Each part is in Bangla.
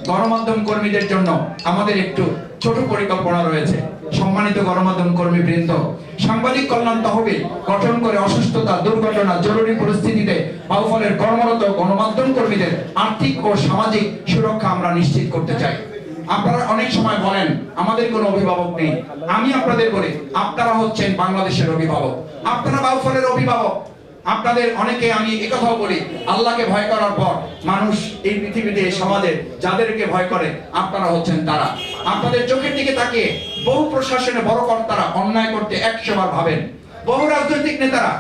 গণমাধ্যম কর্মীদের জন্য আমাদের একটু ছোট পরিকল্পনা রয়েছে। সম্মানিত গণমাধ্যম কর্মী বৃন্দ, সাংবাদিক কল্যাণ তহবিল গঠন করে অসুস্থতা, দুর্ঘটনা, জরুরি পরিস্থিতিতে বাউফলের কর্মরত গণমাধ্যম কর্মীদের আর্থিক ও সামাজিক সুরক্ষা আমরা নিশ্চিত করতে চাই। আপনারা অনেক সময় বলেন আমাদের কোনো অভিভাবক নেই। আমি আপনাদের বলি, আপনারা হচ্ছেন বাংলাদেশের অভিভাবক, আপনারা বাউফলের অভিভাবক। আপনাদের অনেকে আমি একথাও বলি, আল্লাহকে ভয় করার পর মানুষ এই পৃথিবীতে, এই সমাজে যাদেরকে ভয় করে আপনারা হচ্ছেন তারা। আপনাদের চোখের দিকে তাকিয়ে বহু প্রশাসনে বড় কর্তারা অন্যায় করতে 100 বার ভাবেন, বহু রাজনৈতিক নেতারা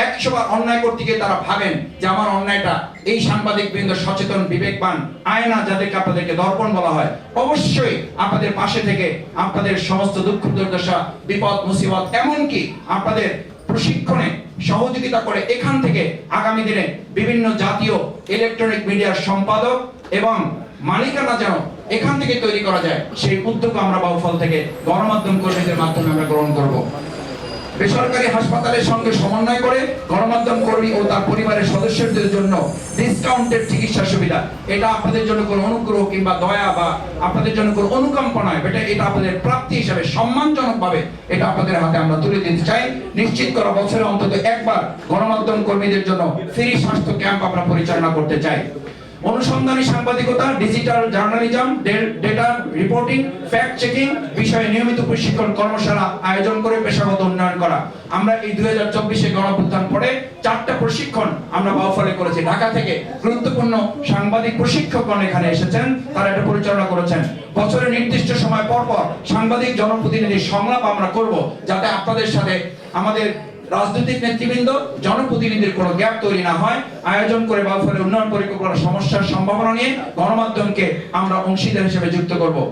100 বার অন্যায় করতে গিয়ে তারা ভাবেন যে আমার অন্যায়টা, এই সাংবাদিক বৃন্দ সচেতন, বিবেকবান, আয়না যাদেরকে আপনাদেরকে দর্পণ বলা হয়, অবশ্যই আপনাদের পাশে থেকে আপনাদের সমস্ত দুঃখ দুর্দশা, বিপদ মুসিবত, এমনকি আপনাদের প্রশিক্ষণে সহযোগিতা করে এখান থেকে আগামী দিনে বিভিন্ন জাতীয় ইলেকট্রনিক মিডিয়ার সম্পাদক এবং মালিকানা যেন এখান থেকে তৈরি করা যায়, সেই উদ্যোগ আমরা বাউফল থেকে গণমাধ্যম কর্মীদের মাধ্যমে আমরা গ্রহণ করব। বেসরকারি হাসপাতালের সঙ্গে সমন্বয় করে গণমাধ্যম কর্মী ও তার পরিবারের সদস্যদের জন্য ডিসকাউন্টেড চিকিৎসা সুবিধা, এটা আপনাদের জন্য কোনো অনুগ্রহ কিংবা দয়া বা আপনাদের জন্য কোনো অনুকম্পা নয়, এটা আপনাদের প্রাপ্তি হিসাবে সম্মানজনকভাবে এটা আপনাদের হাতে আমরা তুলে দিতে চাই। নিশ্চিত করা বছরে অন্তত একবার গণমাধ্যম কর্মীদের জন্য ফ্রি স্বাস্থ্য ক্যাম্প আমরা পরিচালনা করতে চাই। অনুসন্ধানী সাংবাদিকতা, digital journalism, data reporting, fact checking বিষয়ে নিয়মিত প্রশিক্ষণ কর্মশালা আয়োজন করে পেশাগত উন্নয়ন করা। আমরা এই 2024 গণঅভ্যুত্থান পরে 4টা প্রশিক্ষণ আমরা বাউফলে করেছি। ঢাকা থেকে গুরুত্বপূর্ণ সাংবাদিক প্রশিক্ষকগণ এখানে এসেছেন, তারা এটা পরিচালনা করেছেন। বছরের নির্দিষ্ট সময় পর পর সাংবাদিক জনপ্রতিনিধি সংলাপ আমরা করব, যাতে আপনাদের সাথে আমাদের রাজনৈতিক নেতৃবৃন্দ, জনপ্রতিনিধির কোনো গ্যাপ তৈরি না হয়। আয়োজন করে বাউফলের উন্নয়ন পরিকল্পনার সমস্যার সম্ভাবনা নিয়ে গণমাধ্যমকে আমরা অংশীদার হিসেবে যুক্ত করব।